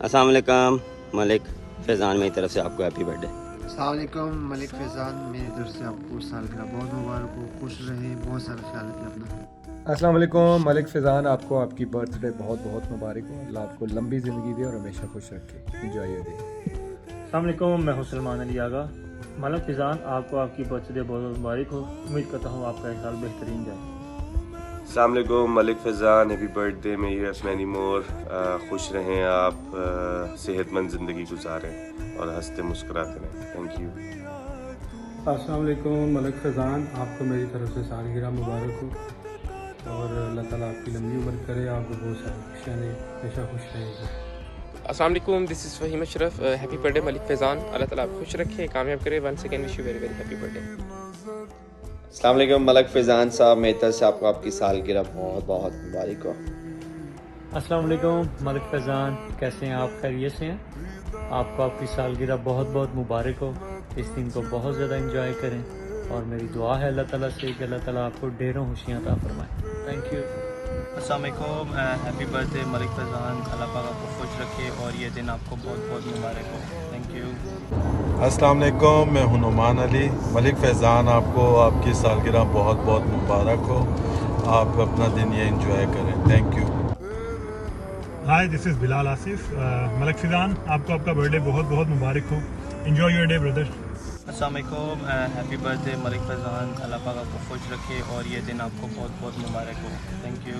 السلام علیکم ملک فیضان، میری طرف سے آپ کو ہیپی برتھ ڈے۔ السلام علیکم ملک فیضان، میری طرف سے آپ کو سالگرہ بہت مبارک ہو، خوش رہیں، بہت سارا خیال رکھیں اپنا۔ السلام علیکم ملک فیضان، آپ کو آپ کی برتھ ڈے بہت بہت مبارک ہو۔ اللہ آپ کو لمبی زندگی دے اور ہمیشہ خوش رکھے۔ Enjoy your day. السلام علیکم، میں ہوں سلمان علی آغا۔ ملک فیضان، آپ کو آپ کی برتھ ڈے بہت بہت مبارک ہو۔ امید کرتا ہوں آپ کا یہ سال بہترین جائے۔ السلام علیکم Malik Faizan, happy birthday, may you have many more. خوش رہیں آپ، صحت مند زندگی گزاریں اور ہنستے مسکراتے رہیں۔ Thank you. السلام علیکم ملک فیضان، آپ کو میری طرف سے سالگرہ مبارک ہو اور اللہ تعالیٰ آپ کی لمبی عمر کرے، آپ کو بہت ساری خوشیاں دے، ہمیشہ خوش رہیں گے۔ السلام علیکم، this is Faheem Ashraf. Happy birthday Malik Faizan, اللہ تعالیٰ آپ خوش رکھے، کامیاب کرے۔ Once again wish you very very happy birthday. السلام علیکم ملک فیضان صاحب، میری طرف سے آپ کو آپ کی سالگرہ بہت بہت مبارک ہو۔ السلام علیکم ملک فیضان، کیسے ہیں آپ؟ خیریت سے ہیں؟ آپ کو آپ کی سالگرہ بہت بہت مبارک ہو۔ اس دن کو بہت زیادہ انجوائے کریں اور میری دعا ہے اللہ تعالیٰ سے کہ اللہ تعالیٰ آپ کو ڈھیروں خوشیاں عطا فرمائے۔ Thank you. السلام علیکم، happy birthday Malik Faizan, Allah پاک آپ کو خوش رکھے اور یہ دن آپ کو بہت بہت مبارک ہو۔ Thank you. السلام علیکم، میں ہوں نعمان علی۔ ملک فیضان، آپ کو آپ کی سالگرہ بہت بہت مبارک ہو، آپ اپنا دن یہ انجوائے کریں۔ Thank you. Hi, this is Bilal Asif. Malik Faizan, آپ کو آپ کا برتھ ڈے بہت بہت مبارک ہو۔ Enjoy your day brother. السلام علیکم، happy birthday Malik Faizan, Allah پاک آپ کو خوش رکھے اور یہ دن آپ کو بہت بہت مبارک ہو۔ Thank you.